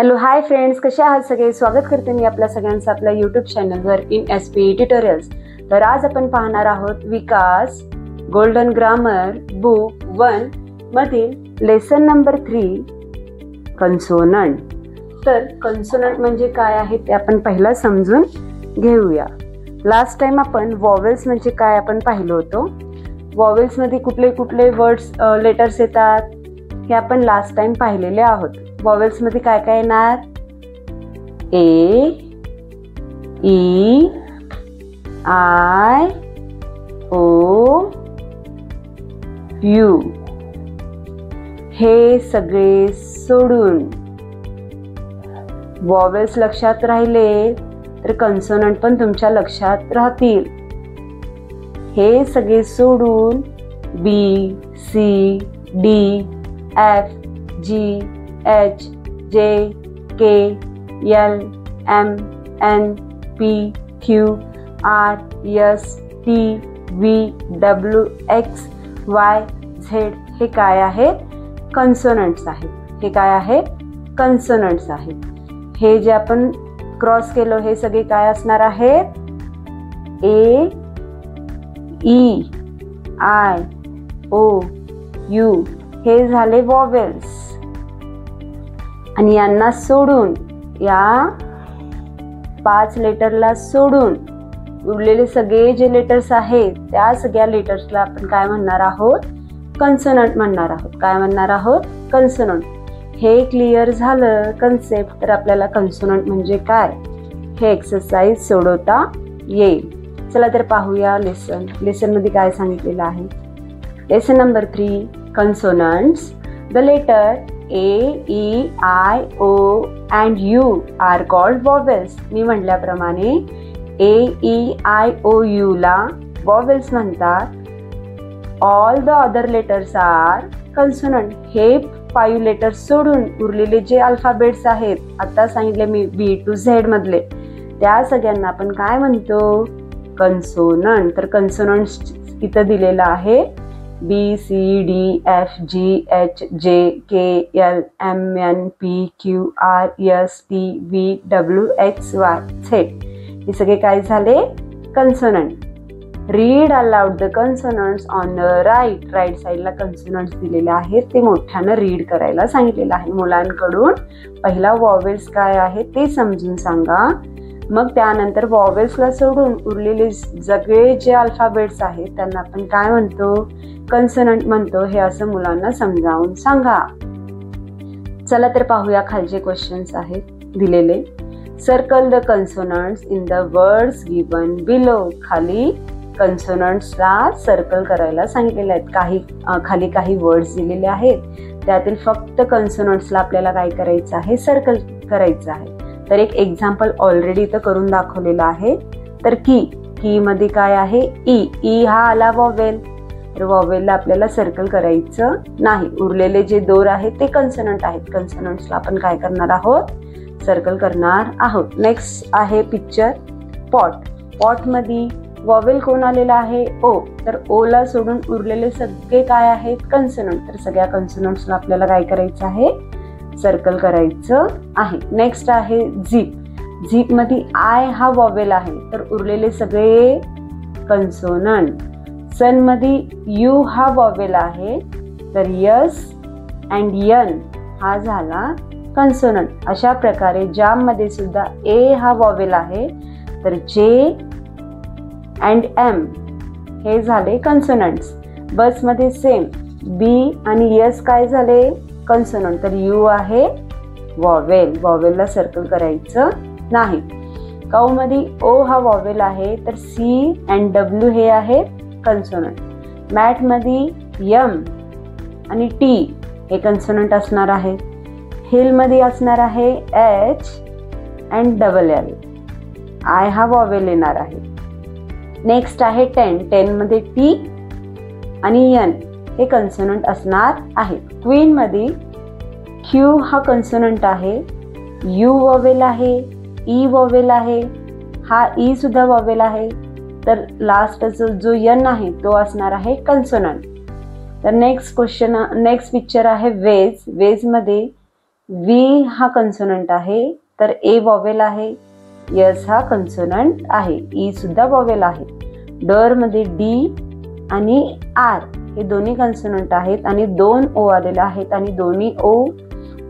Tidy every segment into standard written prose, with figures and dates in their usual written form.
Hello hi friends, कसे आहात सगळे. स्वागत करते मी आपल्या सगळ्यांचं आपल्या यूट्यूब चॅनलवर इन SP ट्युटोरियल्स. तर आज आपण पाहणार आहोत विकास गोल्डन ग्रामर बुक 1 मधील लेसन नंबर 3 कन्सोनंट. तर कन्सोनंट म्हणजे काय आहे ते आपण पहिला समजून घेऊया. लास्ट टाइम आपण वॉवेल्स म्हणजे काय आपण पाहिलं होतं. वॉवेल्स मध्ये कुठले कुठले वर्ड्स लेटर्स येतात हे आपण लास्ट टाइम पाहिलेले आहोत. वॉवेल्स मध्ये काय काय येणार? ए, ई, आय, ओ, यू हे सगळे सोडून वॉवेल्स लक्षात राहिले तर कन्सोनंट पण तुमच्या लक्षात राहतील. हे सगळे सोडून बी, सी, डी, एफ, जी, H, J, K, L, M, N, P, Q, R, S, T, V, W, X, Y, Z हे काय आहेत? कन्सोनंट्स आहेत. हे काय आहेत? कन्सोनंट्स आहेत. हे जे आपण क्रॉस केलं हे सगळे काय असणार आहेत? A, E, I, O, U हे झाले वॉवेल्स. आणि यांना सोडून या 5 लेटरला सोडून उरलेले सगळे जे लेटर्स आहेत त्या सगळ्या लेटर्सला आपण काय म्हणणार आहोत? कन्सोनंट म्हणणार आहोत. काय म्हणणार आहोत? कन्सोनंट. हे क्लिअर झालं कन्सेप्ट तर आपल्याला कन्सोनंट म्हणजे काय हे एक्सरसाइज सोडवता येईल. चला तर पाहूया लेसन मध्ये काय सांगितलेलं आहे. Lesson number 3 consonants. The letter A, E, I, O and U are called vowels. मी म्हटल्याप्रमाणे A, E, I, O, U ला vowels म्हणतात. All the other letters are consonant. हे 5 लेटर्स सोडून उरलेले जे अल्फाबेट्स आहेत आता सांगितले मी B to Z मधले त्या सगळ्यांना आपण काय म्हणतो? कन्सोनंट. तर कन्सोनंट इथं दिलेला आहे B, C, D, F, G, H, J, K, L, M, N, P, Q, R, S, T, V, W, X, Y, Z हे सगळे काय झाले? Consonant. Read aloud the consonants on the right साईडला कन्सोनंट्स दिलेले आहेत ते मोठ्यानं रीड करायला सांगितलेलं आहे. मुलांकडून पहिला वॉवेल्स काय आहे ते समजून सांगा. मग त्यानंतर वॉवेल्सला सोडून उरलेले सगळे जे अल्फाबेट्स आहेत त्यांना आपण काय म्हणतो? कन्सोनंट म्हणतो. हे असं मुलांना समजावून सांगा. चला तर पाहूया खालचे क्वेश्चन्स आहेत दिलेले. Circle the consonants in the words given below. खाली कन्सोनंट्सला सर्कल करायला सांगितलेले आहेत. खाली काही वर्ड्स दिलेले आहेत त्यातील फक्त कन्सोनंट्सला आपल्याला काय करायचं आहे? सर्कल करायचं आहे. तर एक एक्झाम्पल ऑलरेडी इथं करून दाखवलेला आहे. तर की मध्ये काय आहे? ई हा आला वॉवेल. तर वॉवेलला आपल्याला सर्कल करायचं नाही. उरलेले जे 2 आहेत ते कन्सोनंट आहेत. कन्सोनंट्सला आपण काय करणार आहोत? सर्कल करणार आहोत. नेक्स्ट आहे पिक्चर पॉट. पॉट मध्ये वॉवेल कोण आलेला आहे? ओ. तर ओ ला सोडून उरलेले सगळे काय आहेत? कन्सोनंट. तर सगळ्या कन्सोनंट्सला आपल्याला काय करायचं आहे? सर्कल करायचं आहे. नेक्स्ट आहे झीप. झीप मध्ये आय हा वॉवेल आहे तर उरलेले सगळे कन्सोनंट. सन मध्ये यू हा वॉवेल आहे तर यस अँड यन हा झाला कन्सोनंट. अशा प्रकारे जाम मध्ये सुद्धा ए हा वॉवेल आहे तर जे अँड एम हे झाले कन्सोनंट्स. बस मध्ये सेम बी आणि यस काय झाले? कन्सोनंट. तर यू आहे वॉवेल. वॉवेलला सर्कल करायचं नाही. काऊ मध्ये ओ हा वॉवेल आहे तर सी अँड डब्ल्यू हे आहे कन्सोनंट. मॅट मध्ये यम आणि टी हे कन्सोनंट असणार आहे. हिल मध्ये असणार आहे H and double L. I हा वॉवेल येणार आहे. नेक्स्ट आहे 10 मध्ये टी आणि एन हे कन्सोनंट असणार आहे. क्वीन मध्ये क्यू हा कन्सोनंट आहे. यू वॉवेल आहे. ई वॉवेल आहे. हा ई सुद्धा वॉवेल आहे. तर लास्ट जो एन आहे तो असणार आहे कन्सोनंट. तर नेक्स्ट पिक्चर आहे वेज. वेज मध्ये व्ही हा कन्सोनंट आहे तर ए वॉवेल आहे, यस हा कन्सोनंट आहे, ई सुद्धा वॉवेल आहे. डर मध्ये डी आणि आर हे दोन्ही कन्सोनंट आहेत आणि 2 ओ आलेले आहेत आणि दोन्ही ओ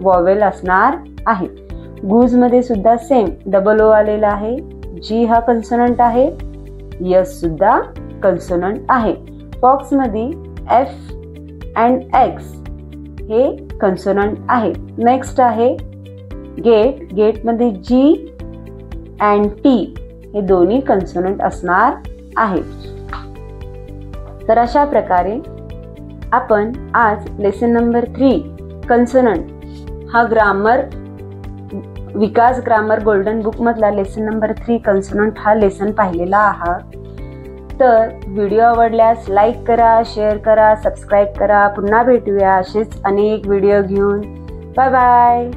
वॉवेल असणार आहेत. गुज मध्ये सुद्धा सेम डबल ओ आलेला आहे, जी हा कन्सोनंट आहे, यस सुद्धा कन्सोनंट आहे. फॉक्स मध्ये एफ अँड एक्स हे कन्सोनंट आहे. नेक्स्ट आहे गेट, गेट मध्ये जी अँड टी हे दोन्ही कन्सोनंट असणार आहेत. तर अशा प्रकारे आपण आज लेसन नंबर 3 कन्सोनंट हा ग्रामर विकास ग्रामर गोल्डन बुक मधला लेसन नंबर 3 कन्सोनंट हा लेसन पाहिलेला आहात. तर व्हिडिओ आवडल्यास लाईक करा, शेअर करा, सबस्क्राईब करा. पुन्हा भेटूया असेच अनेक व्हिडिओ घेऊन. Bye bye.